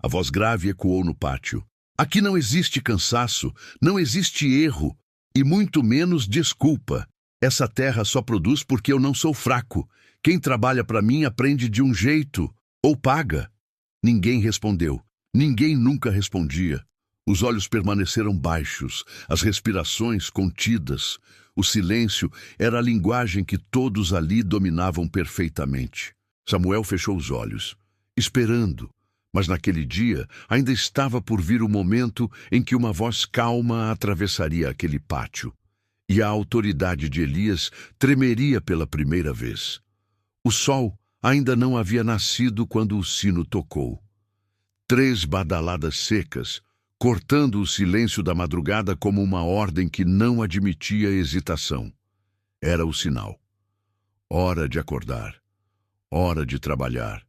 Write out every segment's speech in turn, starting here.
A voz grave ecoou no pátio. Aqui não existe cansaço, não existe erro, e muito menos desculpa. Essa terra só produz porque eu não sou fraco. Quem trabalha para mim aprende de um jeito, ou paga. Ninguém respondeu. Ninguém nunca respondia. Os olhos permaneceram baixos, as respirações contidas. O silêncio era a linguagem que todos ali dominavam perfeitamente. Samuel fechou os olhos, esperando. Mas naquele dia ainda estava por vir o momento em que uma voz calma atravessaria aquele pátio. E a autoridade de Elias tremeria pela primeira vez. O sol ainda não havia nascido quando o sino tocou. 3 badaladas secas, cortando o silêncio da madrugada como uma ordem que não admitia hesitação. Era o sinal. Hora de acordar. Hora de trabalhar.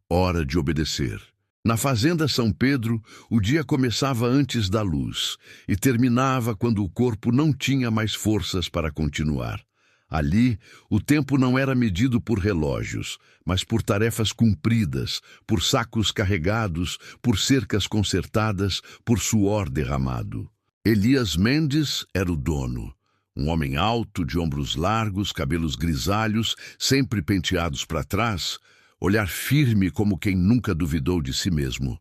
Hora de obedecer. Na fazenda São Pedro, o dia começava antes da luz e terminava quando o corpo não tinha mais forças para continuar. Ali, o tempo não era medido por relógios, mas por tarefas cumpridas, por sacos carregados, por cercas consertadas, por suor derramado. Elias Mendes era o dono. Um homem alto, de ombros largos, cabelos grisalhos, sempre penteados para trás, olhar firme como quem nunca duvidou de si mesmo.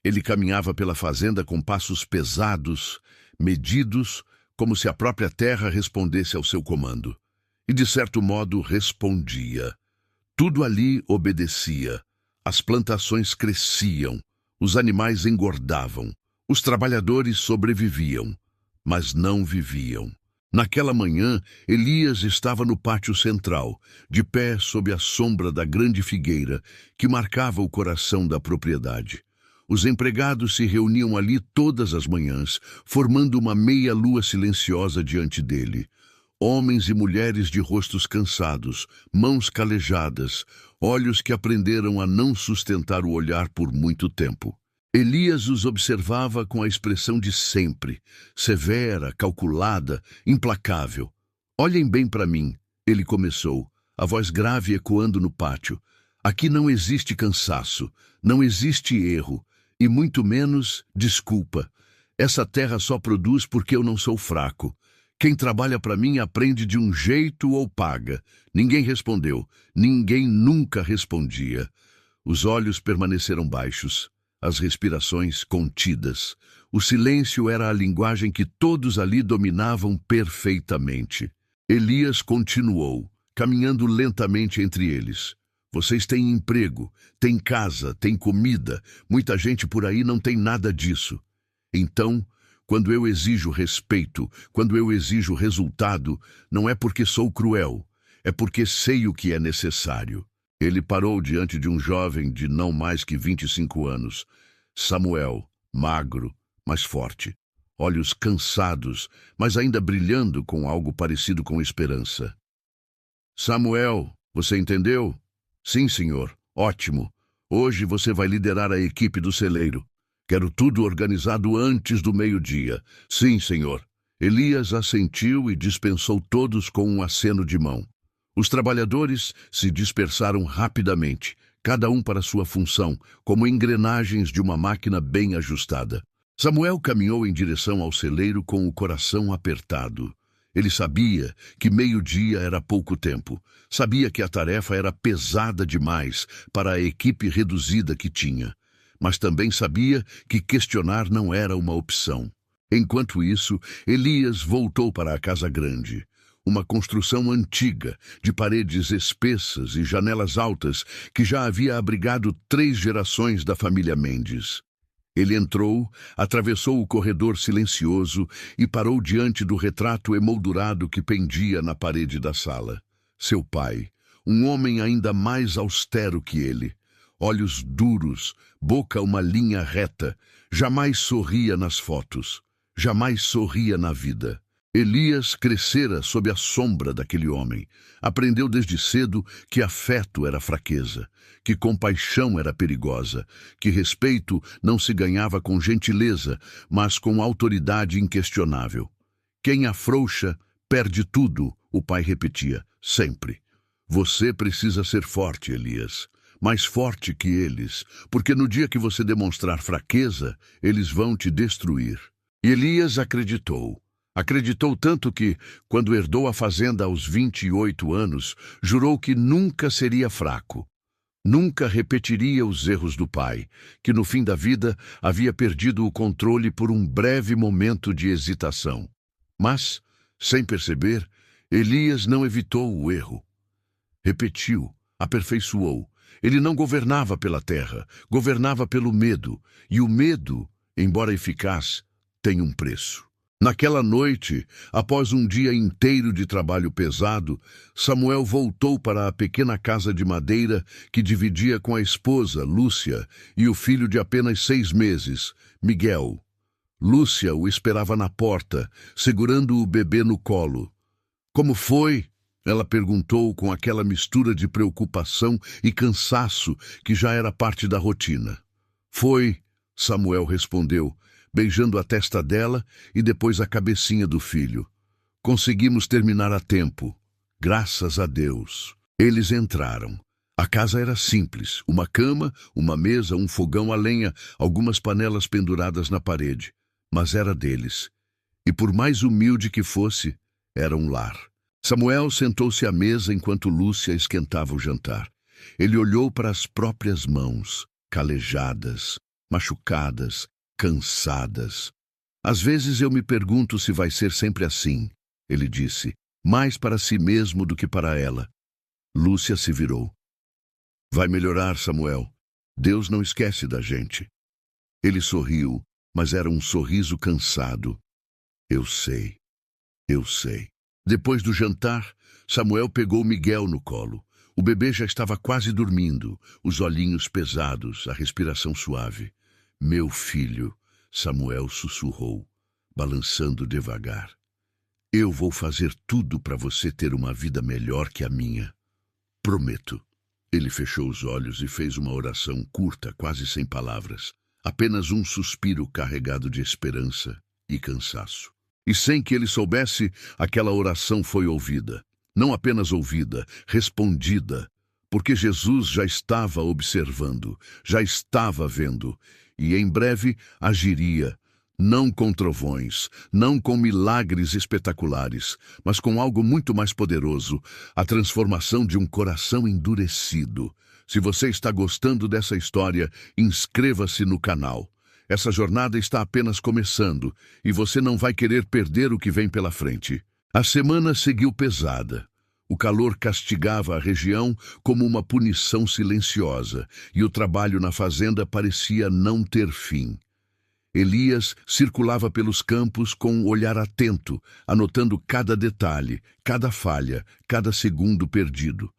Ele caminhava pela fazenda com passos pesados, medidos, como se a própria terra respondesse ao seu comando. E, de certo modo, respondia. Tudo ali obedecia. As plantações cresciam, os animais engordavam, os trabalhadores sobreviviam, mas não viviam. Naquela manhã, Elias estava no pátio central, de pé sob a sombra da grande figueira que marcava o coração da propriedade. Os empregados se reuniam ali todas as manhãs, formando uma meia-lua silenciosa diante dele. Homens e mulheres de rostos cansados, mãos calejadas, olhos que aprenderam a não sustentar o olhar por muito tempo. Elias os observava com a expressão de sempre, severa, calculada, implacável. Olhem bem para mim, ele começou, a voz grave ecoando no pátio. Aqui não existe cansaço, não existe erro, e muito menos desculpa. Essa terra só produz porque eu não sou fraco. Quem trabalha para mim aprende de um jeito ou paga. Ninguém respondeu, ninguém nunca respondia. Os olhos permaneceram baixos. As respirações contidas. O silêncio era a linguagem que todos ali dominavam perfeitamente. Elias continuou, caminhando lentamente entre eles. Vocês têm emprego, têm casa, têm comida. Muita gente por aí não tem nada disso. Então, quando eu exijo respeito, quando eu exijo resultado, não é porque sou cruel, é porque sei o que é necessário. Ele parou diante de um jovem de não mais que 25 anos. Samuel, magro, mas forte. Olhos cansados, mas ainda brilhando com algo parecido com esperança. Samuel, você entendeu? Sim, senhor. Ótimo. Hoje você vai liderar a equipe do celeiro. Quero tudo organizado antes do meio-dia. Sim, senhor. Elias assentiu e dispensou todos com um aceno de mão. Os trabalhadores se dispersaram rapidamente, cada um para sua função, como engrenagens de uma máquina bem ajustada. Samuel caminhou em direção ao celeiro com o coração apertado. Ele sabia que meio-dia era pouco tempo. Sabia que a tarefa era pesada demais para a equipe reduzida que tinha. Mas também sabia que questionar não era uma opção. Enquanto isso, Elias voltou para a casa grande. Uma construção antiga, de paredes espessas e janelas altas, que já havia abrigado 3 gerações da família Mendes. Ele entrou, atravessou o corredor silencioso e parou diante do retrato emoldurado que pendia na parede da sala. Seu pai, um homem ainda mais austero que ele, olhos duros, boca uma linha reta, jamais sorria nas fotos, jamais sorria na vida. Elias crescera sob a sombra daquele homem. Aprendeu desde cedo que afeto era fraqueza, que compaixão era perigosa, que respeito não se ganhava com gentileza, mas com autoridade inquestionável. Quem afrouxa, perde tudo, o pai repetia, sempre. Você precisa ser forte, Elias. mais forte que eles, porque no dia que você demonstrar fraqueza, eles vão te destruir. E Elias acreditou. Acreditou tanto que, quando herdou a fazenda aos 28 anos, jurou que nunca seria fraco. Nunca repetiria os erros do pai, que no fim da vida havia perdido o controle por um breve momento de hesitação. Mas, sem perceber, Elias não evitou o erro. Repetiu, aperfeiçoou. Ele não governava pela terra, governava pelo medo. E o medo, embora eficaz, tem um preço. Naquela noite, após um dia inteiro de trabalho pesado, Samuel voltou para a pequena casa de madeira que dividia com a esposa, Lúcia, e o filho de apenas 6 meses, Miguel. Lúcia o esperava na porta, segurando o bebê no colo. Como foi? Ela perguntou com aquela mistura de preocupação e cansaço que já era parte da rotina. Foi, Samuel respondeu, beijando a testa dela e depois a cabecinha do filho. Conseguimos terminar a tempo. Graças a Deus. Eles entraram. A casa era simples. Uma cama, uma mesa, um fogão a lenha, algumas panelas penduradas na parede. Mas era deles. E por mais humilde que fosse, era um lar. Samuel sentou-se à mesa enquanto Lúcia esquentava o jantar. Ele olhou para as próprias mãos, calejadas, machucadas, cansadas. Às vezes eu me pergunto se vai ser sempre assim, ele disse, mais para si mesmo do que para ela. Lúcia se virou. Vai melhorar, Samuel. Deus não esquece da gente. Ele sorriu, mas era um sorriso cansado. Eu sei. Depois do jantar, Samuel pegou Miguel no colo. O bebê já estava quase dormindo, os olhinhos pesados, a respiração suave. Meu filho, Samuel sussurrou, balançando devagar. Eu vou fazer tudo para você ter uma vida melhor que a minha. Prometo. Ele fechou os olhos e fez uma oração curta, quase sem palavras. Apenas um suspiro carregado de esperança e cansaço. E sem que ele soubesse, aquela oração foi ouvida. Não apenas ouvida, respondida. Porque Jesus já estava observando, já estava vendo. E em breve agiria, não com trovões, não com milagres espetaculares, mas com algo muito mais poderoso, a transformação de um coração endurecido. Se você está gostando dessa história, inscreva-se no canal. Essa jornada está apenas começando e você não vai querer perder o que vem pela frente. A semana seguiu pesada. O calor castigava a região como uma punição silenciosa e o trabalho na fazenda parecia não ter fim. Elias circulava pelos campos com um olhar atento, anotando cada detalhe, cada falha, cada segundo perdido.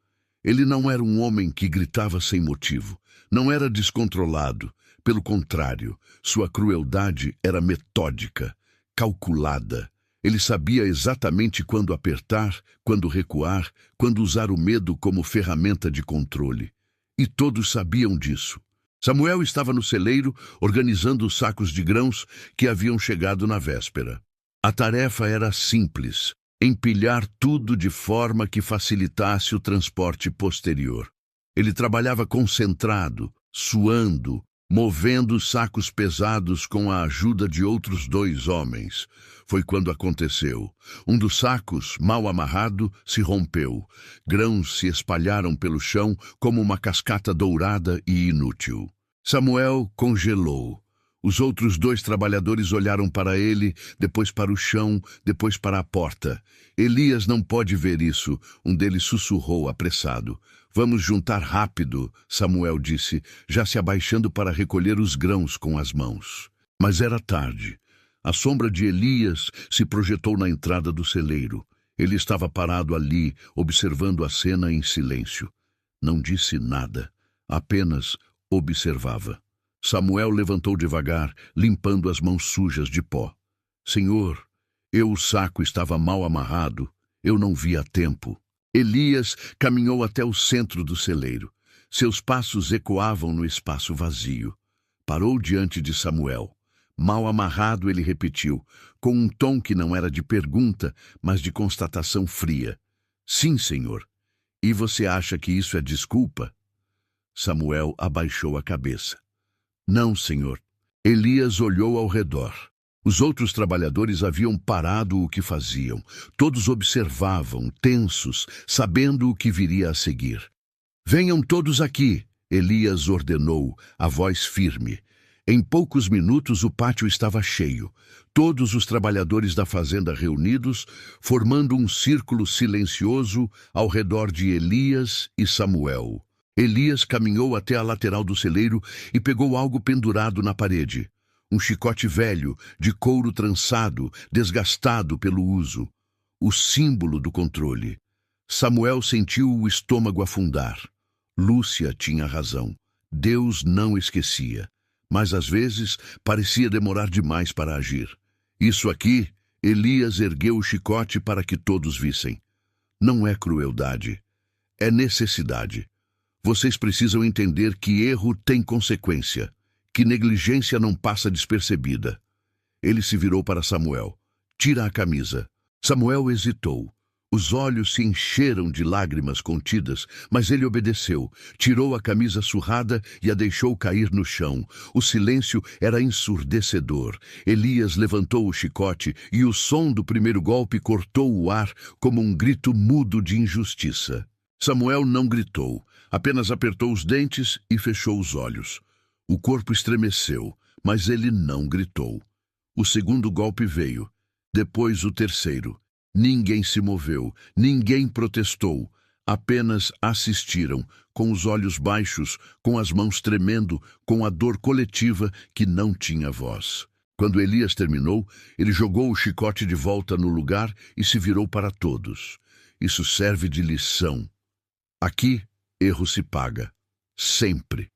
Ele não era um homem que gritava sem motivo, não era descontrolado. Pelo contrário, sua crueldade era metódica, calculada. Ele sabia exatamente quando apertar, quando recuar, quando usar o medo como ferramenta de controle. E todos sabiam disso. Samuel estava no celeiro, organizando os sacos de grãos que haviam chegado na véspera. A tarefa era simples, empilhar tudo de forma que facilitasse o transporte posterior. Ele trabalhava concentrado, suando, movendo os sacos pesados com a ajuda de outros 2 homens. Foi quando aconteceu. Um dos sacos, mal amarrado, se rompeu. Grãos se espalharam pelo chão como uma cascata dourada e inútil. Samuel congelou. Os outros 2 trabalhadores olharam para ele, depois para o chão, depois para a porta. Elias não pode ver isso, um deles sussurrou apressado. Vamos juntar rápido, Samuel disse, já se abaixando para recolher os grãos com as mãos. Mas era tarde. A sombra de Elias se projetou na entrada do celeiro. Ele estava parado ali, observando a cena em silêncio. Não disse nada, apenas observava. Samuel levantou devagar, limpando as mãos sujas de pó. Senhor, o saco estava mal amarrado. Eu não vi a tempo. Elias caminhou até o centro do celeiro. Seus passos ecoavam no espaço vazio. Parou diante de Samuel. Mal amarrado, ele repetiu, com um tom que não era de pergunta, mas de constatação fria. Sim, senhor. E você acha que isso é desculpa? Samuel abaixou a cabeça. Não, senhor. Elias olhou ao redor. Os outros trabalhadores haviam parado o que faziam. Todos observavam, tensos, sabendo o que viria a seguir. Venham todos aqui, Elias ordenou, a voz firme. Em poucos minutos o pátio estava cheio. Todos os trabalhadores da fazenda reunidos, formando um círculo silencioso ao redor de Elias e Samuel. Elias caminhou até a lateral do celeiro e pegou algo pendurado na parede. Um chicote velho, de couro trançado, desgastado pelo uso. O símbolo do controle. Samuel sentiu o estômago afundar. Lúcia tinha razão. Deus não esquecia. Mas às vezes parecia demorar demais para agir. Isso aqui, Elias ergueu o chicote para que todos vissem. Não é crueldade. É necessidade. Vocês precisam entender que erro tem consequência, que negligência não passa despercebida. Ele se virou para Samuel. Tira a camisa. Samuel hesitou. Os olhos se encheram de lágrimas contidas, mas ele obedeceu. Tirou a camisa surrada e a deixou cair no chão. O silêncio era ensurdecedor. Elias levantou o chicote e o som do primeiro golpe cortou o ar como um grito mudo de injustiça. Samuel não gritou, apenas apertou os dentes e fechou os olhos. O corpo estremeceu, mas ele não gritou. O segundo golpe veio, depois o terceiro. Ninguém se moveu, ninguém protestou, apenas assistiram, com os olhos baixos, com as mãos tremendo, com a dor coletiva que não tinha voz. Quando Elias terminou, ele jogou o chicote de volta no lugar e se virou para todos. Isso serve de lição. Aqui, erro se paga. Sempre.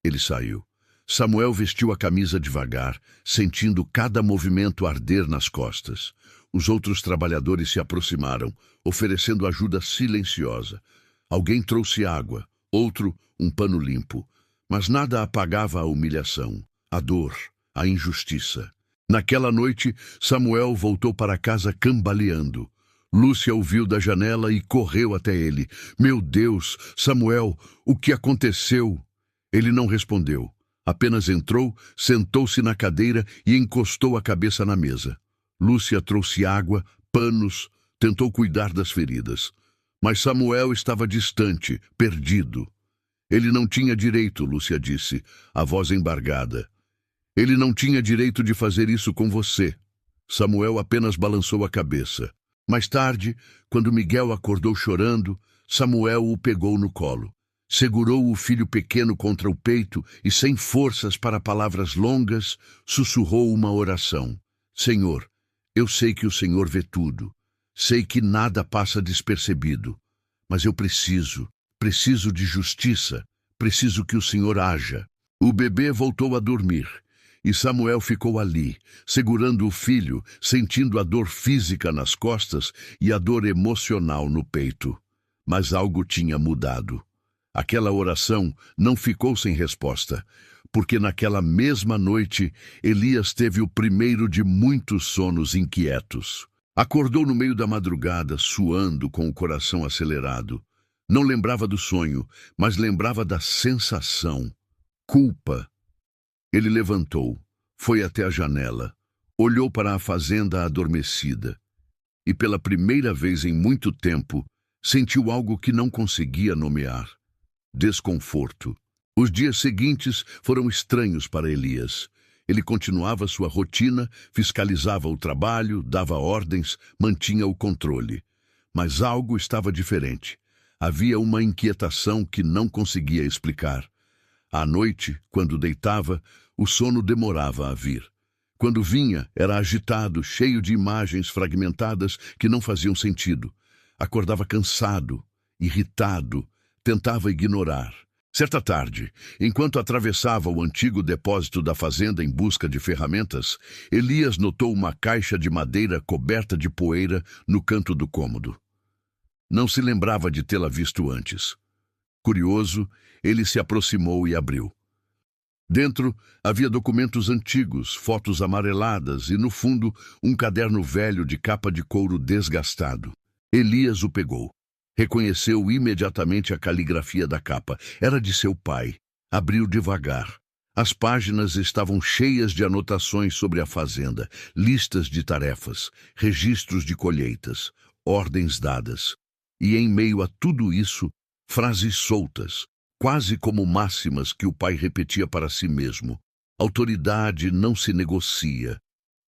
Ele saiu. Samuel vestiu a camisa devagar, sentindo cada movimento arder nas costas. Os outros trabalhadores se aproximaram, oferecendo ajuda silenciosa. Alguém trouxe água, outro um pano limpo. Mas nada apagava a humilhação, a dor, a injustiça. Naquela noite, Samuel voltou para casa cambaleando. Lúcia o viu da janela e correu até ele. Meu Deus, Samuel, o que aconteceu? Ele não respondeu. Apenas entrou, sentou-se na cadeira e encostou a cabeça na mesa. Lúcia trouxe água, panos, tentou cuidar das feridas. Mas Samuel estava distante, perdido. Ele não tinha direito, Lúcia disse, a voz embargada. Ele não tinha direito de fazer isso com você. Samuel apenas balançou a cabeça. Mais tarde, quando Miguel acordou chorando, Samuel o pegou no colo. Segurou o filho pequeno contra o peito e, sem forças para palavras longas, sussurrou uma oração. Senhor, eu sei que o Senhor vê tudo. Sei que nada passa despercebido. Mas eu preciso de justiça. Preciso que o Senhor haja. O bebê voltou a dormir. E Samuel ficou ali, segurando o filho, sentindo a dor física nas costas e a dor emocional no peito. Mas algo tinha mudado. Aquela oração não ficou sem resposta, porque naquela mesma noite Elias teve o primeiro de muitos sonos inquietos. Acordou no meio da madrugada, suando, com o coração acelerado. Não lembrava do sonho, mas lembrava da sensação. Culpa. Ele levantou, foi até a janela, olhou para a fazenda adormecida e, pela primeira vez em muito tempo, sentiu algo que não conseguia nomear. Desconforto. Os dias seguintes foram estranhos para Elias. Ele continuava sua rotina, fiscalizava o trabalho, dava ordens, mantinha o controle. Mas algo estava diferente. Havia uma inquietação que não conseguia explicar. À noite, quando deitava, o sono demorava a vir. Quando vinha, era agitado, cheio de imagens fragmentadas que não faziam sentido. Acordava cansado, irritado, tentava ignorar. Certa tarde, enquanto atravessava o antigo depósito da fazenda em busca de ferramentas, Elias notou uma caixa de madeira coberta de poeira no canto do cômodo. Não se lembrava de tê-la visto antes. Curioso, ele se aproximou e abriu. Dentro havia documentos antigos, fotos amareladas e, no fundo, um caderno velho de capa de couro desgastado. Elias o pegou. Reconheceu imediatamente a caligrafia da capa. Era de seu pai. Abriu devagar. As páginas estavam cheias de anotações sobre a fazenda, listas de tarefas, registros de colheitas, ordens dadas. E em meio a tudo isso, frases soltas, quase como máximas que o pai repetia para si mesmo. Autoridade não se negocia.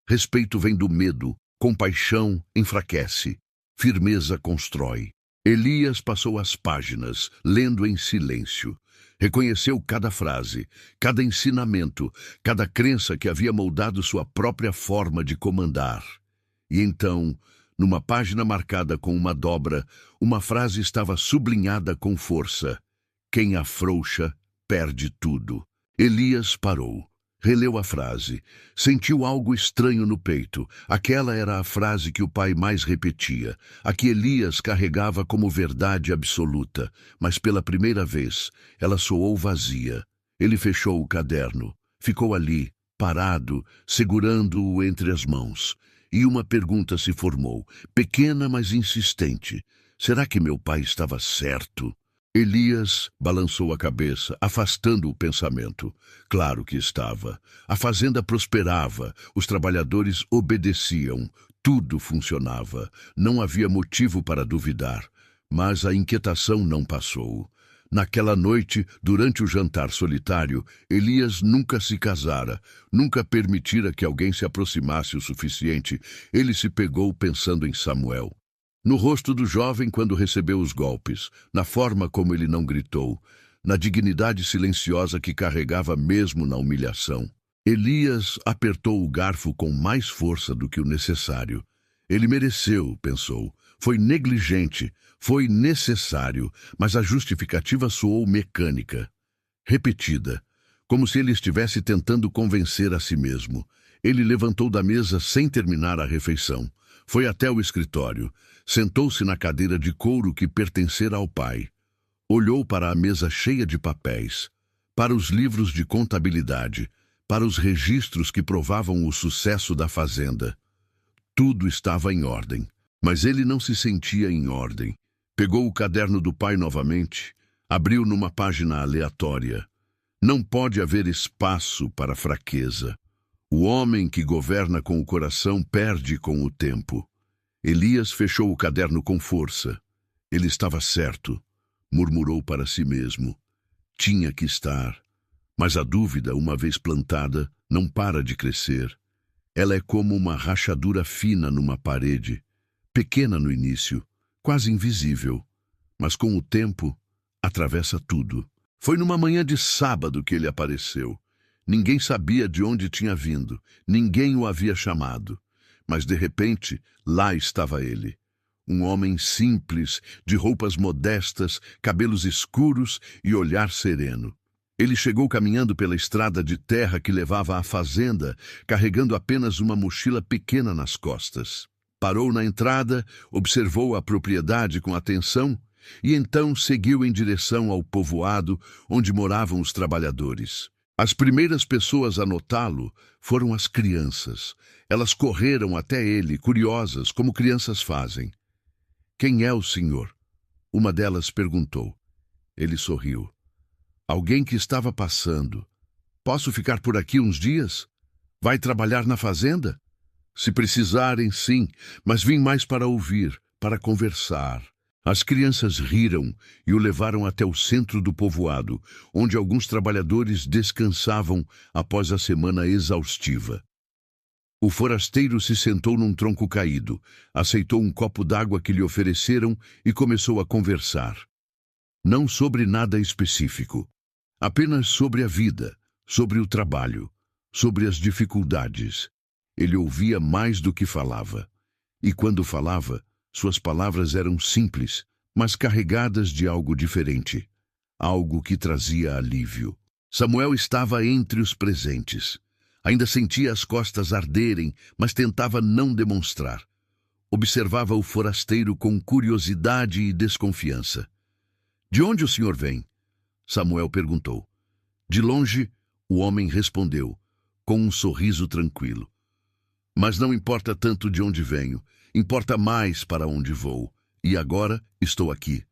Respeito vem do medo, compaixão enfraquece, firmeza constrói. Elias passou as páginas, lendo em silêncio. Reconheceu cada frase, cada ensinamento, cada crença que havia moldado sua própria forma de comandar. E então, numa página marcada com uma dobra, uma frase estava sublinhada com força. Quem afrouxa, perde tudo. Elias parou. Releu a frase. Sentiu algo estranho no peito. Aquela era a frase que o pai mais repetia, a que Elias carregava como verdade absoluta, mas pela primeira vez ela soou vazia. Ele fechou o caderno. Ficou ali, parado, segurando-o entre as mãos. E uma pergunta se formou, pequena mas insistente. Será que meu pai estava certo? Elias balançou a cabeça, afastando o pensamento. Claro que estava. A fazenda prosperava, os trabalhadores obedeciam, tudo funcionava. Não havia motivo para duvidar. Mas a inquietação não passou. Naquela noite, durante o jantar solitário, Elias nunca se casara, nunca permitira que alguém se aproximasse o suficiente. Ele se pegou pensando em Samuel. No rosto do jovem quando recebeu os golpes, na forma como ele não gritou, na dignidade silenciosa que carregava mesmo na humilhação. Elias apertou o garfo com mais força do que o necessário. Ele mereceu, pensou. Foi negligente, foi necessário, mas a justificativa soou mecânica, repetida, como se ele estivesse tentando convencer a si mesmo. Ele levantou da mesa sem terminar a refeição. Foi até o escritório. Sentou-se na cadeira de couro que pertencera ao pai. Olhou para a mesa cheia de papéis, para os livros de contabilidade, para os registros que provavam o sucesso da fazenda. Tudo estava em ordem, mas ele não se sentia em ordem. Pegou o caderno do pai novamente, abriu numa página aleatória. Não pode haver espaço para fraqueza. O homem que governa com o coração perde com o tempo. Elias fechou o caderno com força. Ele estava certo, murmurou para si mesmo. Tinha que estar. Mas a dúvida, uma vez plantada, não para de crescer. Ela é como uma rachadura fina numa parede, pequena no início, quase invisível, mas com o tempo atravessa tudo. Foi numa manhã de sábado que ele apareceu. Ninguém sabia de onde tinha vindo, ninguém o havia chamado. Mas, de repente, lá estava ele. Um homem simples, de roupas modestas, cabelos escuros e olhar sereno. Ele chegou caminhando pela estrada de terra que levava à fazenda, carregando apenas uma mochila pequena nas costas. Parou na entrada, observou a propriedade com atenção e então seguiu em direção ao povoado onde moravam os trabalhadores. As primeiras pessoas a notá-lo foram as crianças. Elas correram até ele, curiosas, como crianças fazem. "Quem é o senhor?" Uma delas perguntou. Ele sorriu. "Alguém que estava passando. Posso ficar por aqui uns dias? Vai trabalhar na fazenda?" "Se precisarem, sim, mas vim mais para ouvir, para conversar." As crianças riram e o levaram até o centro do povoado, onde alguns trabalhadores descansavam após a semana exaustiva. O forasteiro se sentou num tronco caído, aceitou um copo d'água que lhe ofereceram e começou a conversar. Não sobre nada específico, apenas sobre a vida, sobre o trabalho, sobre as dificuldades. Ele ouvia mais do que falava. E quando falava, suas palavras eram simples, mas carregadas de algo diferente, algo que trazia alívio. Samuel estava entre os presentes. Ainda sentia as costas arderem, mas tentava não demonstrar. Observava o forasteiro com curiosidade e desconfiança. "De onde o senhor vem?" Samuel perguntou. De longe, o homem respondeu, com um sorriso tranquilo. "Mas não importa tanto de onde venho, importa mais para onde vou. E agora estou aqui.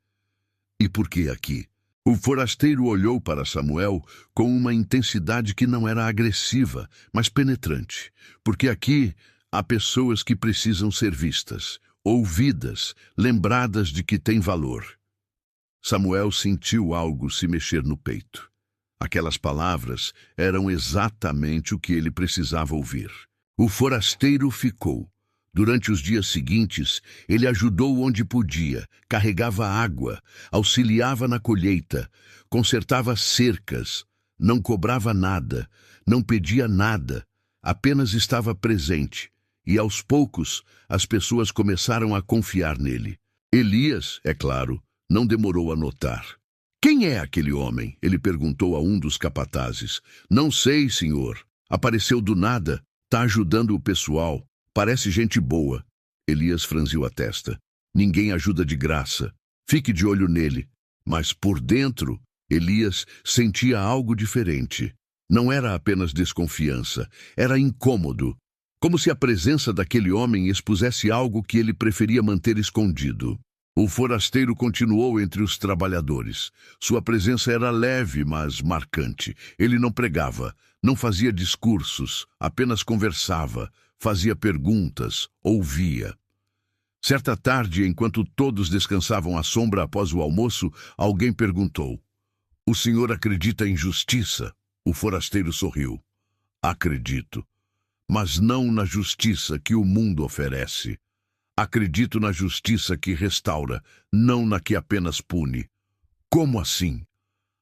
E por que aqui? O forasteiro olhou para Samuel com uma intensidade que não era agressiva, mas penetrante. Porque aqui há pessoas que precisam ser vistas, ouvidas, lembradas de que têm valor. Samuel sentiu algo se mexer no peito. Aquelas palavras eram exatamente o que ele precisava ouvir. O forasteiro ficou. Durante os dias seguintes, ele ajudou onde podia, carregava água, auxiliava na colheita, consertava cercas, não cobrava nada, não pedia nada, apenas estava presente. E aos poucos, as pessoas começaram a confiar nele. Elias, é claro, não demorou a notar. "Quem é aquele homem?" ele perguntou a um dos capatazes. "Não sei, senhor. Apareceu do nada, está ajudando o pessoal. Parece gente boa." Elias franziu a testa. "Ninguém ajuda de graça. Fique de olho nele." Mas por dentro, Elias sentia algo diferente. Não era apenas desconfiança, era incômodo. Como se a presença daquele homem expusesse algo que ele preferia manter escondido. O forasteiro continuou entre os trabalhadores. Sua presença era leve, mas marcante. Ele não pregava, não fazia discursos, apenas conversava, fazia perguntas, ouvia. Certa tarde, enquanto todos descansavam à sombra após o almoço, alguém perguntou: "O senhor acredita em justiça?" O forasteiro sorriu. "Acredito, mas não na justiça que o mundo oferece. Acredito na justiça que restaura, não na que apenas pune." "Como assim?"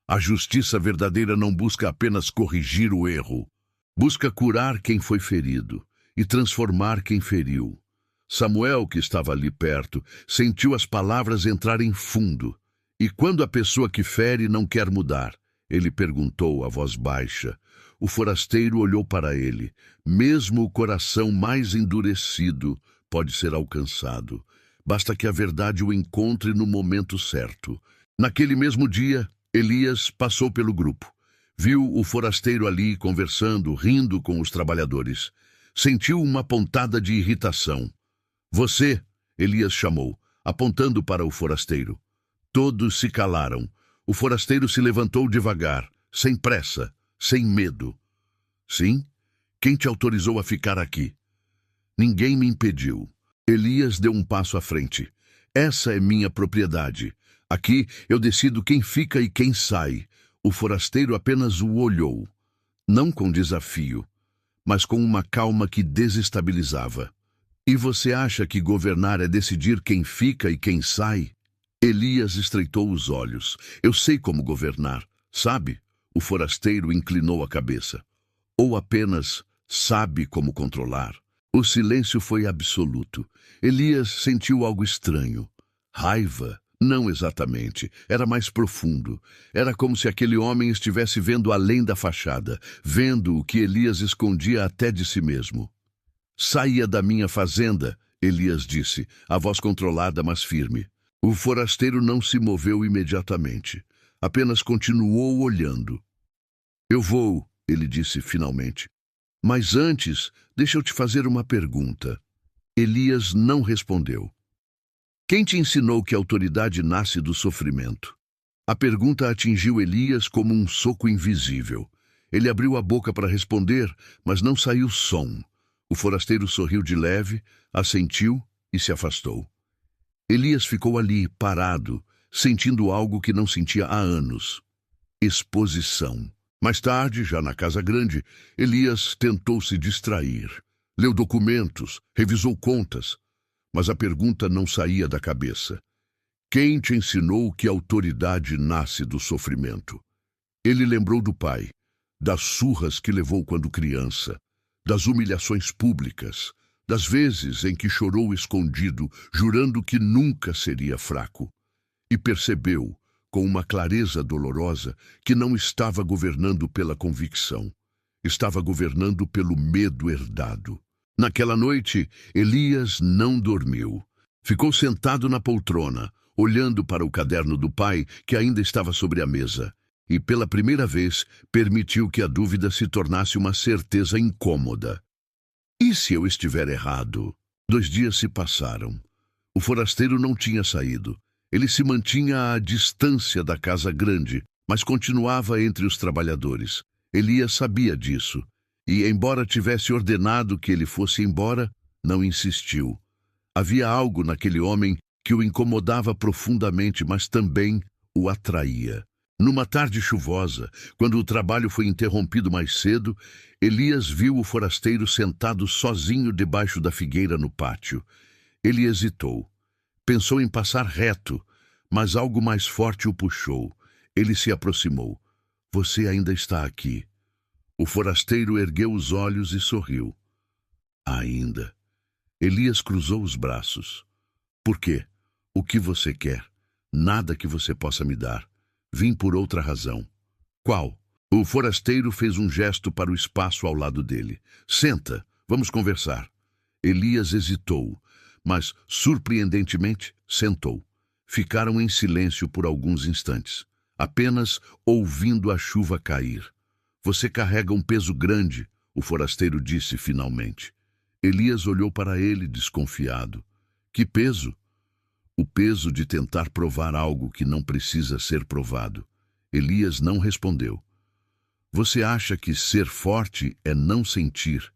"A justiça verdadeira não busca apenas corrigir o erro. Busca curar quem foi ferido e transformar quem feriu." Samuel, que estava ali perto, sentiu as palavras entrarem fundo. "E quando a pessoa que fere não quer mudar?" ele perguntou a voz baixa. O forasteiro olhou para ele. Mesmo o coração mais endurecido pode ser alcançado. Basta que a verdade o encontre no momento certo. Naquele mesmo dia, Elias passou pelo grupo. Viu o forasteiro ali conversando, rindo com os trabalhadores. Sentiu uma pontada de irritação. "Você", Elias chamou, apontando para o forasteiro. Todos se calaram. O forasteiro se levantou devagar, sem pressa, sem medo. "Sim? Quem te autorizou a ficar aqui?" "Ninguém me impediu." Elias deu um passo à frente. "Essa é minha propriedade. Aqui eu decido quem fica e quem sai." O forasteiro apenas o olhou, não com desafio, mas com uma calma que desestabilizava. "E você acha que governar é decidir quem fica e quem sai?" Elias estreitou os olhos. "Eu sei como governar, sabe?" O forasteiro inclinou a cabeça. "Ou apenas sabe como controlar?" O silêncio foi absoluto. Elias sentiu algo estranho. Raiva? Não exatamente. Era mais profundo. Era como se aquele homem estivesse vendo além da fachada, vendo o que Elias escondia até de si mesmo. "Saia da minha fazenda", Elias disse, a voz controlada, mas firme. O forasteiro não se moveu imediatamente. Apenas continuou olhando. "Eu vou", ele disse finalmente. "Mas antes, deixa eu te fazer uma pergunta." Elias não respondeu. "Quem te ensinou que a autoridade nasce do sofrimento?" A pergunta atingiu Elias como um soco invisível. Ele abriu a boca para responder, mas não saiu som. O forasteiro sorriu de leve, assentiu e se afastou. Elias ficou ali, parado, sentindo algo que não sentia há anos. Exposição. Mais tarde, já na casa grande, Elias tentou se distrair. Leu documentos, revisou contas, mas a pergunta não saía da cabeça. Quem te ensinou que a autoridade nasce do sofrimento? Ele lembrou do pai, das surras que levou quando criança, das humilhações públicas, das vezes em que chorou escondido, jurando que nunca seria fraco. E percebeu, com uma clareza dolorosa, que não estava governando pela convicção. Estava governando pelo medo herdado. Naquela noite, Elias não dormiu. Ficou sentado na poltrona, olhando para o caderno do pai, que ainda estava sobre a mesa, e pela primeira vez permitiu que a dúvida se tornasse uma certeza incômoda. E se eu estiver errado? 2 dias se passaram. O forasteiro não tinha saído. Ele se mantinha à distância da casa grande, mas continuava entre os trabalhadores. Elias sabia disso, e, embora tivesse ordenado que ele fosse embora, não insistiu. Havia algo naquele homem que o incomodava profundamente, mas também o atraía. Numa tarde chuvosa, quando o trabalho foi interrompido mais cedo, Elias viu o forasteiro sentado sozinho debaixo da figueira no pátio. Ele hesitou. Pensou em passar reto, mas algo mais forte o puxou. Ele se aproximou. Você ainda está aqui. O forasteiro ergueu os olhos e sorriu. Ainda. Elias cruzou os braços. Por quê? O que você quer? Nada que você possa me dar. Vim por outra razão. Qual? O forasteiro fez um gesto para o espaço ao lado dele. Senta, vamos conversar. Elias hesitou, mas, surpreendentemente, sentou. Ficaram em silêncio por alguns instantes, apenas ouvindo a chuva cair. Você carrega um peso grande, o forasteiro disse finalmente. Elias olhou para ele desconfiado. Que peso? O peso de tentar provar algo que não precisa ser provado. Elias não respondeu. Você acha que ser forte é não sentir,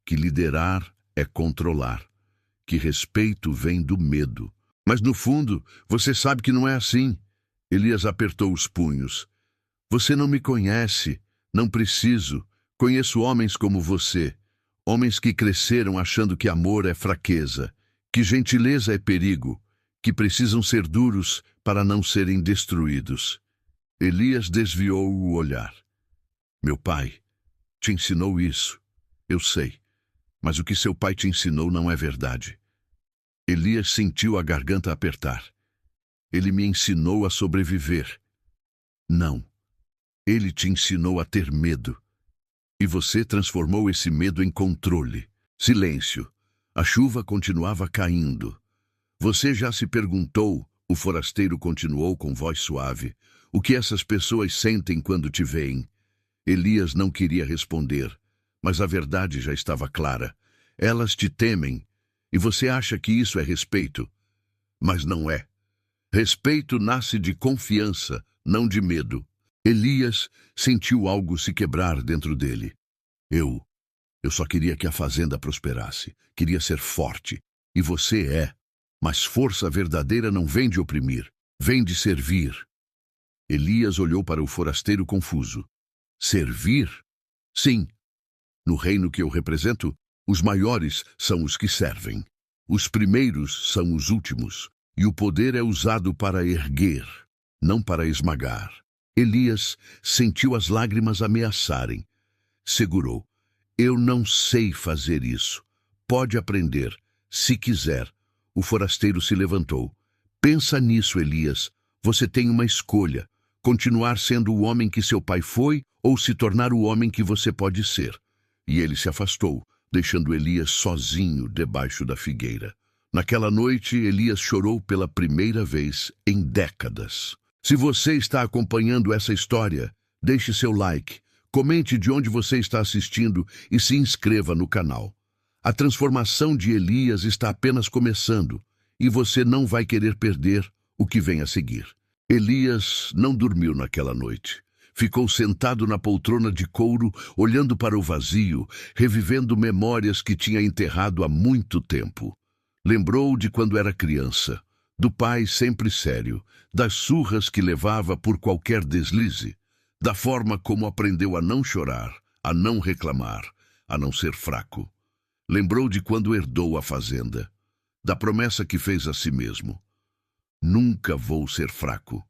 que liderar é controlar, que respeito vem do medo. Mas no fundo, você sabe que não é assim. Elias apertou os punhos. Você não me conhece, não preciso. Conheço homens como você, homens que cresceram achando que amor é fraqueza, que gentileza é perigo, que precisam ser duros para não serem destruídos. Elias desviou o olhar. Meu pai te ensinou isso. Eu sei, mas o que seu pai te ensinou não é verdade. Elias sentiu a garganta apertar. Ele me ensinou a sobreviver. Não. Ele te ensinou a ter medo. E você transformou esse medo em controle. Silêncio. A chuva continuava caindo. Você já se perguntou, o forasteiro continuou com voz suave, o que essas pessoas sentem quando te veem? Elias não queria responder, mas a verdade já estava clara. Elas te temem, e você acha que isso é respeito. Mas não é. Respeito nasce de confiança, não de medo. Elias sentiu algo se quebrar dentro dele. Eu só queria que a fazenda prosperasse. Queria ser forte. E você é. Mas força verdadeira não vem de oprimir, vem de servir. Elias olhou para o forasteiro confuso. Servir? Sim. No reino que eu represento, os maiores são os que servem. Os primeiros são os últimos. E o poder é usado para erguer, não para esmagar. Elias sentiu as lágrimas ameaçarem. Segurou. Eu não sei fazer isso. Pode aprender, se quiser. O forasteiro se levantou. Pensa nisso, Elias. Você tem uma escolha. Continuar sendo o homem que seu pai foi ou se tornar o homem que você pode ser. E ele se afastou, deixando Elias sozinho debaixo da figueira. Naquela noite, Elias chorou pela primeira vez em décadas. Se você está acompanhando essa história, deixe seu like, comente de onde você está assistindo e se inscreva no canal. A transformação de Elias está apenas começando e você não vai querer perder o que vem a seguir. Elias não dormiu naquela noite. Ficou sentado na poltrona de couro, olhando para o vazio, revivendo memórias que tinha enterrado há muito tempo. Lembrou de quando era criança, do pai sempre sério, das surras que levava por qualquer deslize, da forma como aprendeu a não chorar, a não reclamar, a não ser fraco. Lembrou de quando herdou a fazenda, da promessa que fez a si mesmo. Nunca vou ser fraco.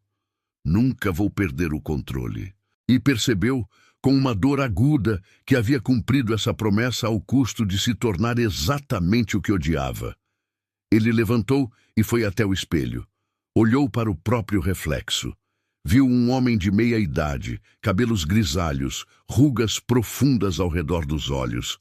Nunca vou perder o controle. E percebeu, com uma dor aguda, que havia cumprido essa promessa ao custo de se tornar exatamente o que odiava. Ele levantou e foi até o espelho. Olhou para o próprio reflexo. Viu um homem de meia idade, cabelos grisalhos, rugas profundas ao redor dos olhos.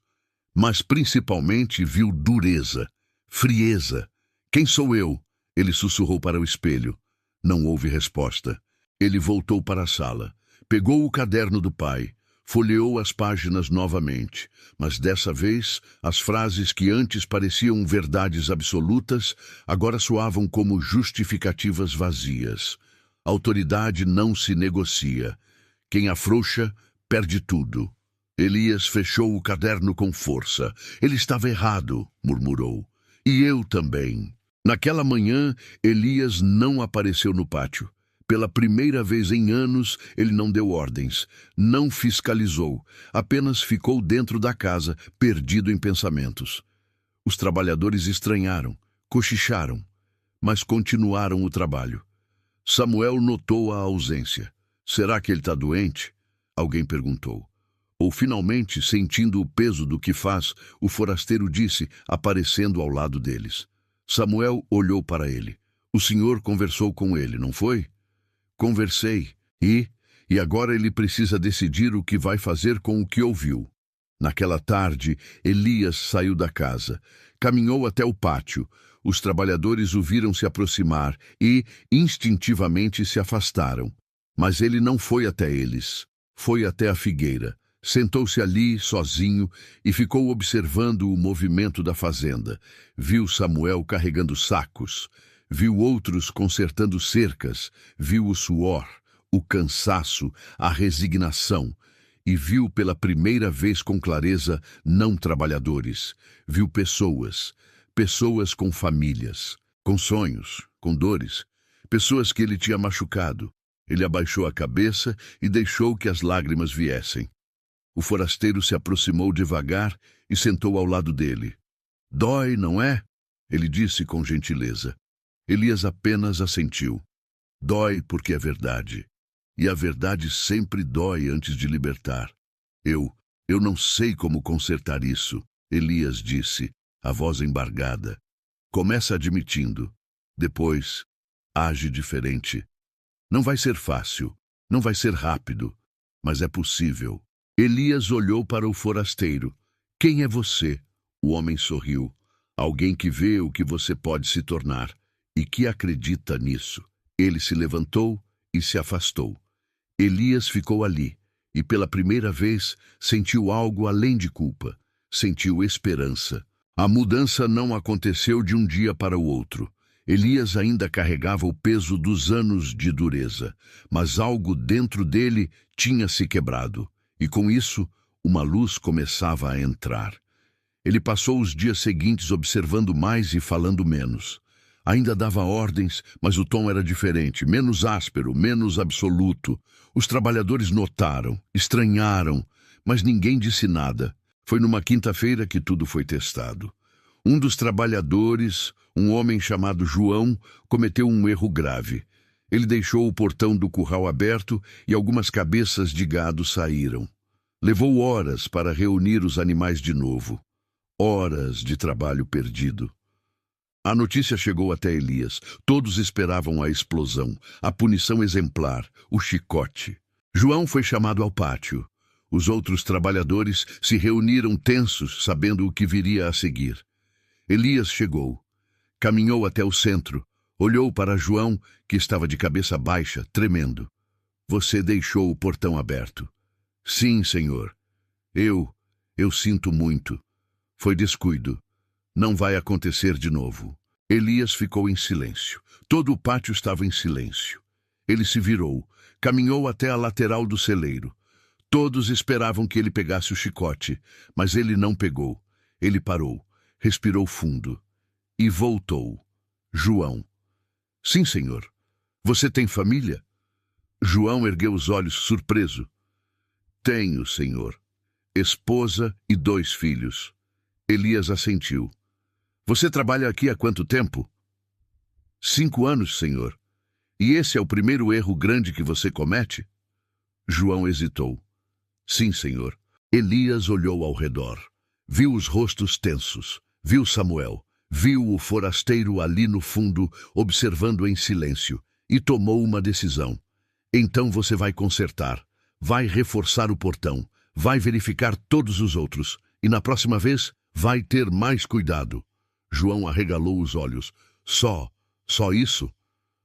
Mas principalmente viu dureza, frieza. Quem sou eu? Ele sussurrou para o espelho. Não houve resposta. Ele voltou para a sala. Pegou o caderno do pai. Folheou as páginas novamente, mas dessa vez as frases que antes pareciam verdades absolutas agora soavam como justificativas vazias. Autoridade não se negocia. Quem afrouxa, perde tudo. Elias fechou o caderno com força. Ele estava errado, murmurou. E eu também. Naquela manhã, Elias não apareceu no pátio. Pela primeira vez em anos, ele não deu ordens, não fiscalizou, apenas ficou dentro da casa, perdido em pensamentos. Os trabalhadores estranharam, cochicharam, mas continuaram o trabalho. Samuel notou a ausência. Será que ele está doente? Alguém perguntou. Ou finalmente, sentindo o peso do que faz, o forasteiro disse, aparecendo ao lado deles. Samuel olhou para ele. O senhor conversou com ele, não foi? Conversei, e agora ele precisa decidir o que vai fazer com o que ouviu. Naquela tarde, Elias saiu da casa, caminhou até o pátio. Os trabalhadores o viram se aproximar e, instintivamente, se afastaram. Mas ele não foi até eles. Foi até a figueira. Sentou-se ali, sozinho, e ficou observando o movimento da fazenda. Viu Samuel carregando sacos. Viu outros consertando cercas, viu o suor, o cansaço, a resignação, e viu pela primeira vez com clareza não trabalhadores. Viu pessoas com famílias, com sonhos, com dores, pessoas que ele tinha machucado. Ele abaixou a cabeça e deixou que as lágrimas viessem. O forasteiro se aproximou devagar e sentou ao lado dele. Dói, não é? Ele disse com gentileza. Elias apenas assentiu. Dói porque é verdade. E a verdade sempre dói antes de libertar. Eu não sei como consertar isso, Elias disse, a voz embargada. Começa admitindo. Depois, age diferente. Não vai ser fácil, não vai ser rápido, mas é possível. Elias olhou para o forasteiro. Quem é você? O homem sorriu. Alguém que vê o que você pode se tornar. E que acredita nisso. Ele se levantou e se afastou. Elias ficou ali, e pela primeira vez sentiu algo além de culpa. Sentiu esperança. A mudança não aconteceu de um dia para o outro. Elias ainda carregava o peso dos anos de dureza, mas algo dentro dele tinha se quebrado, e com isso, uma luz começava a entrar. Ele passou os dias seguintes observando mais e falando menos. Ainda dava ordens, mas o tom era diferente, menos áspero, menos absoluto. Os trabalhadores notaram, estranharam, mas ninguém disse nada. Foi numa quinta-feira que tudo foi testado. Um dos trabalhadores, um homem chamado João, cometeu um erro grave. Ele deixou o portão do curral aberto e algumas cabeças de gado saíram. Levou horas para reunir os animais de novo. Horas de trabalho perdido. A notícia chegou até Elias. Todos esperavam a explosão, a punição exemplar, o chicote. João foi chamado ao pátio. Os outros trabalhadores se reuniram tensos, sabendo o que viria a seguir. Elias chegou. Caminhou até o centro. Olhou para João, que estava de cabeça baixa, tremendo. Você deixou o portão aberto. Sim, senhor. Eu sinto muito. Foi descuido. Não vai acontecer de novo. Elias ficou em silêncio. Todo o pátio estava em silêncio. Ele se virou, caminhou até a lateral do celeiro. Todos esperavam que ele pegasse o chicote, mas ele não pegou. Ele parou, respirou fundo e voltou. João. Sim, senhor. Você tem família? João ergueu os olhos, surpreso. Tenho, senhor. Esposa e 2 filhos. Elias assentiu. Você trabalha aqui há quanto tempo? 5 anos, senhor. E esse é o primeiro erro grande que você comete? João hesitou. Sim, senhor. Elias olhou ao redor. Viu os rostos tensos. Viu Samuel. Viu o forasteiro ali no fundo, observando em silêncio. E tomou uma decisão. Então você vai consertar. Vai reforçar o portão. Vai verificar todos os outros. E na próxima vez, vai ter mais cuidado. João arregalou os olhos. Só isso?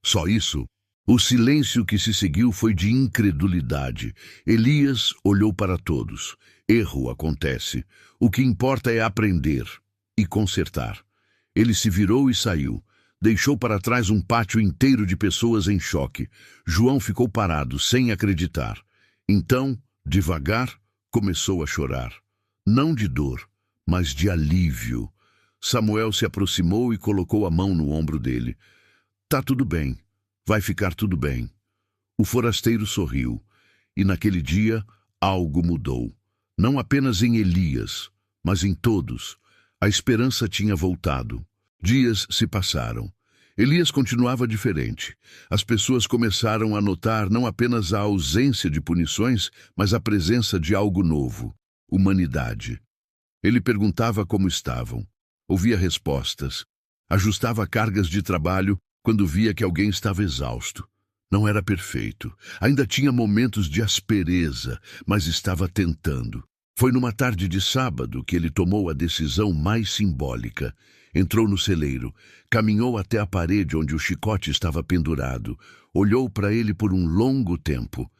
Só isso? O silêncio que se seguiu foi de incredulidade. Elias olhou para todos. Erro acontece. O que importa é aprender e consertar. Ele se virou e saiu. Deixou para trás um pátio inteiro de pessoas em choque. João ficou parado, sem acreditar. Então, devagar, começou a chorar. Não de dor, mas de alívio. Samuel se aproximou e colocou a mão no ombro dele. Tá tudo bem. Vai ficar tudo bem. O forasteiro sorriu. E naquele dia, algo mudou. Não apenas em Elias, mas em todos. A esperança tinha voltado. Dias se passaram. Elias continuava diferente. As pessoas começaram a notar não apenas a ausência de punições, mas a presença de algo novo: humanidade. Ele perguntava como estavam, ouvia respostas, ajustava cargas de trabalho quando via que alguém estava exausto. Não era perfeito, ainda tinha momentos de aspereza, mas estava tentando. Foi numa tarde de sábado que ele tomou a decisão mais simbólica. Entrou no celeiro, caminhou até a parede onde o chicote estava pendurado, olhou para ele por um longo tempo.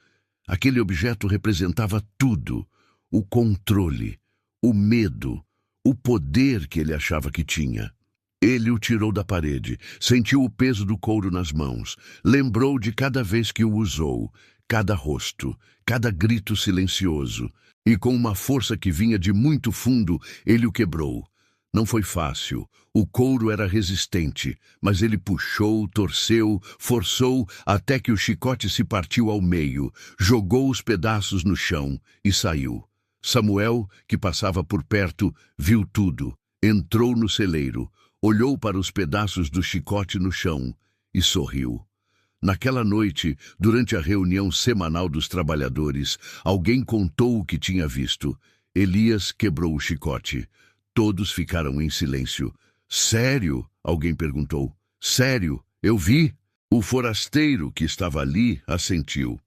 Aquele objeto representava tudo: o controle, o medo, o poder que ele achava que tinha. Ele o tirou da parede, sentiu o peso do couro nas mãos, lembrou de cada vez que o usou, cada rosto, cada grito silencioso, e com uma força que vinha de muito fundo, ele o quebrou. Não foi fácil. O couro era resistente, mas ele puxou, torceu, forçou, até que o chicote se partiu ao meio, jogou os pedaços no chão e saiu. Samuel, que passava por perto, viu tudo, entrou no celeiro, olhou para os pedaços do chicote no chão e sorriu. Naquela noite, durante a reunião semanal dos trabalhadores, alguém contou o que tinha visto. Elias quebrou o chicote. Todos ficaram em silêncio. Sério? Alguém perguntou. Sério? Eu vi? O forasteiro que estava ali assentiu.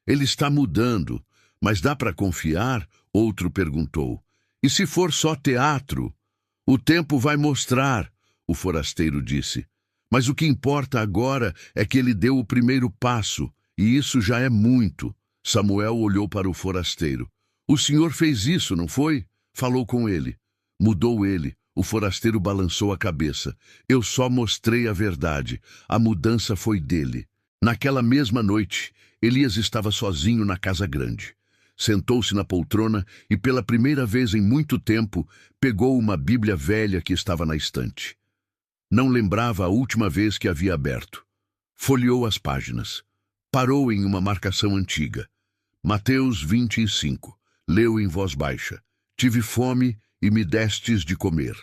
Ele está mudando, mas dá para confiar? Outro perguntou. E se for só teatro? O tempo vai mostrar, o forasteiro disse. Mas o que importa agora é que ele deu o primeiro passo, e isso já é muito. Samuel olhou para o forasteiro. O senhor fez isso, não foi? Falou com ele. Mudou ele. O forasteiro balançou a cabeça. Eu só mostrei a verdade. A mudança foi dele. Naquela mesma noite, Elias estava sozinho na casa grande. Sentou-se na poltrona e, pela primeira vez em muito tempo, pegou uma Bíblia velha que estava na estante. Não lembrava a última vez que havia aberto. Folheou as páginas. Parou em uma marcação antiga. Mateus 25. Leu em voz baixa. Tive fome e me destes de comer.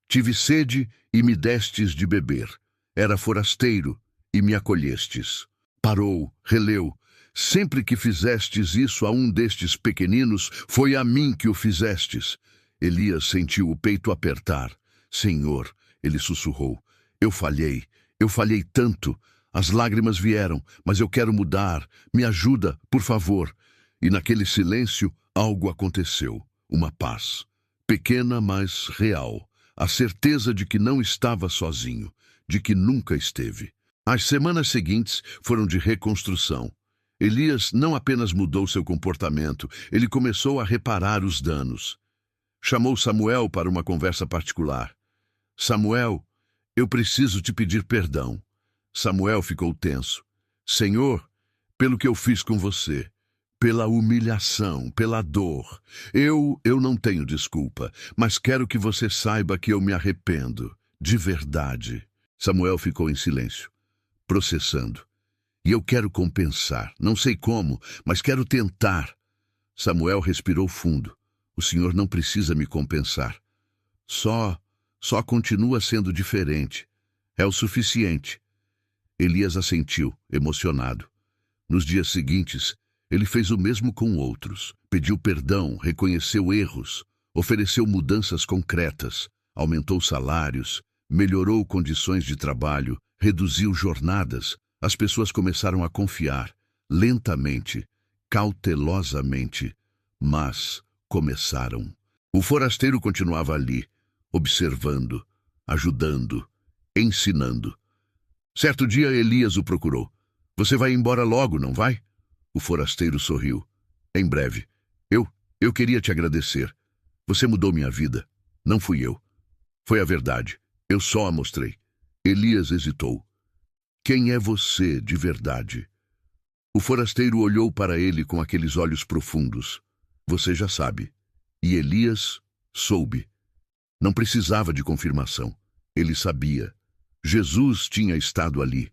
Tive sede e me destes de beber. Era forasteiro e me acolhestes. Parou, releu. Sempre que fizestes isso a um destes pequeninos, foi a mim que o fizestes. Elias sentiu o peito apertar. Senhor, ele sussurrou, eu falhei tanto. As lágrimas vieram, mas eu quero mudar. Me ajuda, por favor. E naquele silêncio, algo aconteceu. Uma paz. Pequena, mas real. A certeza de que não estava sozinho, de que nunca esteve. As semanas seguintes foram de reconstrução. Elias não apenas mudou seu comportamento, ele começou a reparar os danos. Chamou Samuel para uma conversa particular. Samuel, eu preciso te pedir perdão. Samuel ficou tenso. Senhor, pelo que eu fiz com você, pela humilhação, pela dor. Eu não tenho desculpa, mas quero que você saiba que eu me arrependo, de verdade. Samuel ficou em silêncio, processando. E eu quero compensar, não sei como, mas quero tentar. Samuel respirou fundo. O senhor não precisa me compensar. Só continua sendo diferente. É o suficiente. Elias assentiu, emocionado. Nos dias seguintes, ele fez o mesmo com outros. Pediu perdão, reconheceu erros, ofereceu mudanças concretas, aumentou salários, melhorou condições de trabalho, reduziu jornadas. As pessoas começaram a confiar, lentamente, cautelosamente, mas começaram. O forasteiro continuava ali, observando, ajudando, ensinando. Certo dia, Elias o procurou. Você vai embora logo, não vai? O forasteiro sorriu. Em breve. Eu queria te agradecer. Você mudou minha vida. Não fui eu. Foi a verdade. Eu só a mostrei. Elias hesitou. Quem é você de verdade? O forasteiro olhou para ele com aqueles olhos profundos. Você já sabe. E Elias soube. Não precisava de confirmação. Ele sabia. Jesus tinha estado ali.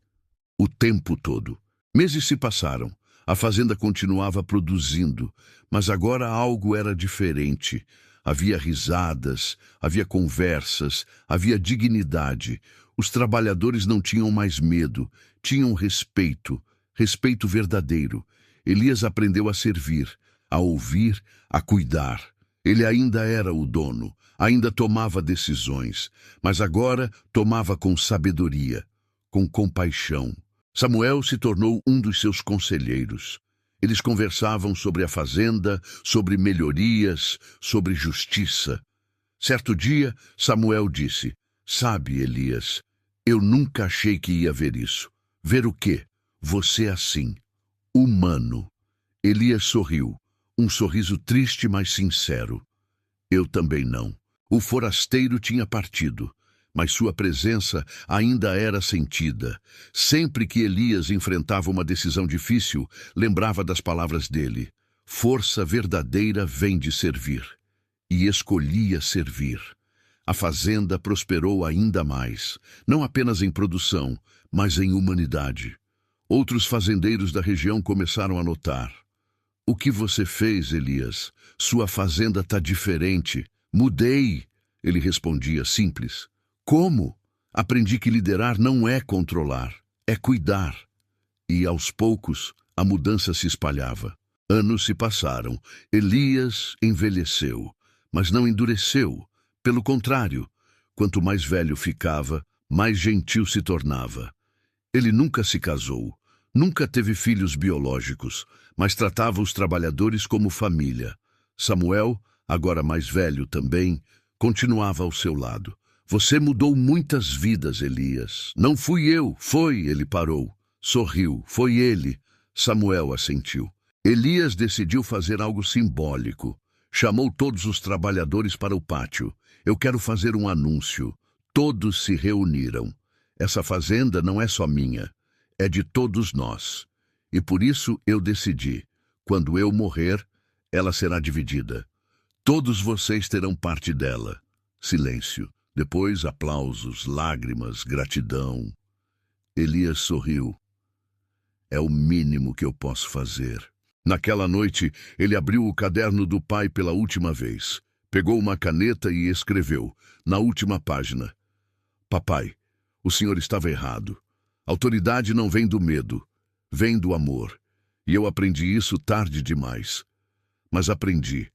O tempo todo. Meses se passaram. A fazenda continuava produzindo, mas agora algo era diferente. Havia risadas, havia conversas, havia dignidade. Os trabalhadores não tinham mais medo, tinham respeito, respeito verdadeiro. Elias aprendeu a servir, a ouvir, a cuidar. Ele ainda era o dono, ainda tomava decisões, mas agora tomava com sabedoria, com compaixão. Samuel se tornou um dos seus conselheiros. Eles conversavam sobre a fazenda, sobre melhorias, sobre justiça. Certo dia, Samuel disse: Sabe, Elias, eu nunca achei que ia ver isso. Ver o quê? Você assim, humano. Elias sorriu, um sorriso triste, mas sincero. Eu também não. O forasteiro tinha partido, mas sua presença ainda era sentida. Sempre que Elias enfrentava uma decisão difícil, lembrava das palavras dele. Força verdadeira vem de servir. E escolhia servir. A fazenda prosperou ainda mais, não apenas em produção, mas em humanidade. Outros fazendeiros da região começaram a notar. O que você fez, Elias? Sua fazenda está diferente. Mudei, ele respondia simples. Como? Aprendi que liderar não é controlar, é cuidar. E, aos poucos, a mudança se espalhava. Anos se passaram. Elias envelheceu, mas não endureceu. Pelo contrário, quanto mais velho ficava, mais gentil se tornava. Ele nunca se casou, nunca teve filhos biológicos, mas tratava os trabalhadores como família. Samuel, agora mais velho também, continuava ao seu lado. Você mudou muitas vidas, Elias. Não fui eu, foi, ele parou. Sorriu, foi ele. Samuel assentiu. Elias decidiu fazer algo simbólico. Chamou todos os trabalhadores para o pátio. Eu quero fazer um anúncio. Todos se reuniram. Essa fazenda não é só minha, é de todos nós. E por isso eu decidi, quando eu morrer, ela será dividida. Todos vocês terão parte dela. Silêncio. Depois aplausos, lágrimas, gratidão. Elias sorriu. É o mínimo que eu posso fazer. Naquela noite, ele abriu o caderno do pai pela última vez. Pegou uma caneta e escreveu, na última página: Papai, o senhor estava errado. Autoridade não vem do medo, vem do amor. E eu aprendi isso tarde demais. Mas aprendi.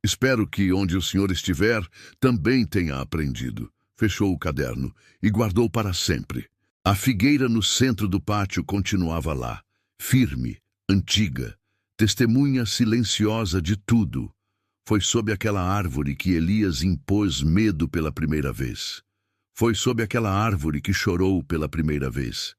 Espero que, onde o senhor estiver, também tenha aprendido. Fechou o caderno e guardou para sempre. A figueira no centro do pátio continuava lá, firme, antiga, testemunha silenciosa de tudo. Foi sob aquela árvore que Elias impôs medo pela primeira vez. Foi sob aquela árvore que chorou pela primeira vez.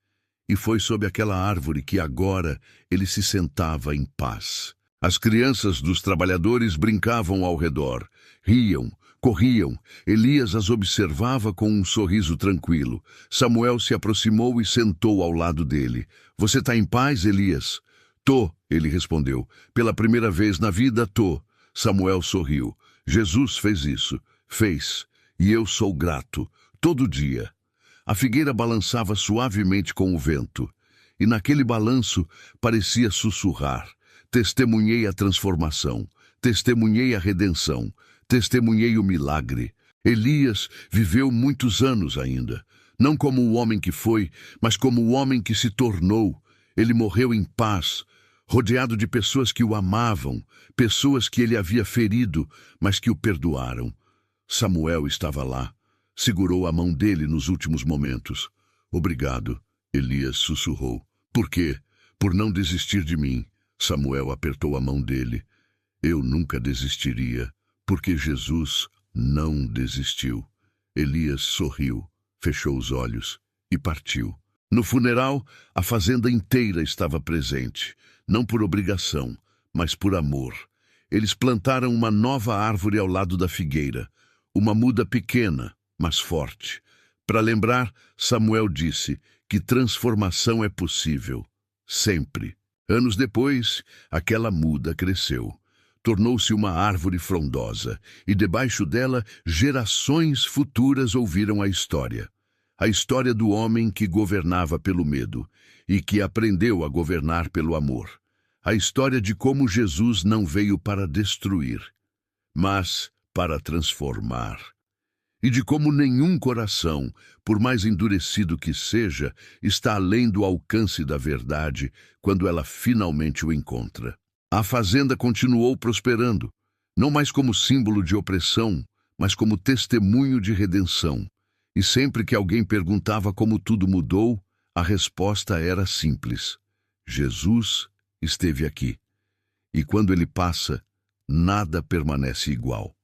E foi sob aquela árvore que agora ele se sentava em paz. As crianças dos trabalhadores brincavam ao redor, riam, corriam. Elias as observava com um sorriso tranquilo. Samuel se aproximou e sentou ao lado dele. Você está em paz, Elias? Tô, ele respondeu. Pela primeira vez na vida, tô. Samuel sorriu. Jesus fez isso. Fez. E eu sou grato. Todo dia. A figueira balançava suavemente com o vento. E naquele balanço parecia sussurrar. Testemunhei a transformação, testemunhei a redenção, testemunhei o milagre. Elias viveu muitos anos ainda, não como o homem que foi, mas como o homem que se tornou. Ele morreu em paz, rodeado de pessoas que o amavam, pessoas que ele havia ferido, mas que o perdoaram. Samuel estava lá, segurou a mão dele nos últimos momentos. Obrigado, Elias sussurrou. Por quê? Por não desistir de mim. Samuel apertou a mão dele. Eu nunca desistiria, porque Jesus não desistiu. Elias sorriu, fechou os olhos e partiu. No funeral, a fazenda inteira estava presente, não por obrigação, mas por amor. Eles plantaram uma nova árvore ao lado da figueira, uma muda pequena, mas forte. Para lembrar, Samuel disse que transformação é possível, sempre. Anos depois, aquela muda cresceu. Tornou-se uma árvore frondosa, e debaixo dela gerações futuras ouviram a história. A história do homem que governava pelo medo e que aprendeu a governar pelo amor. A história de como Jesus não veio para destruir, mas para transformar. E de como nenhum coração, por mais endurecido que seja, está além do alcance da verdade quando ela finalmente o encontra. A fazenda continuou prosperando, não mais como símbolo de opressão, mas como testemunho de redenção. E sempre que alguém perguntava como tudo mudou, a resposta era simples: Jesus esteve aqui. E quando ele passa, nada permanece igual.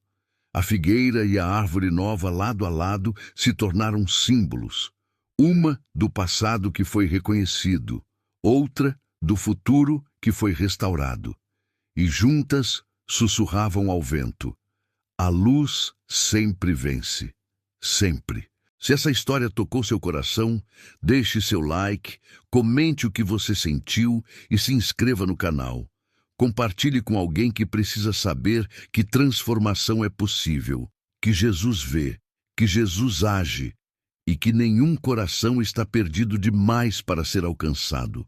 A figueira e a árvore nova, lado a lado, se tornaram símbolos. Uma do passado que foi reconhecido, outra do futuro que foi restaurado. E juntas sussurravam ao vento: a luz sempre vence. Sempre. Se essa história tocou seu coração, deixe seu like, comente o que você sentiu e se inscreva no canal. Compartilhe com alguém que precisa saber que transformação é possível, que Jesus vê, que Jesus age e que nenhum coração está perdido demais para ser alcançado.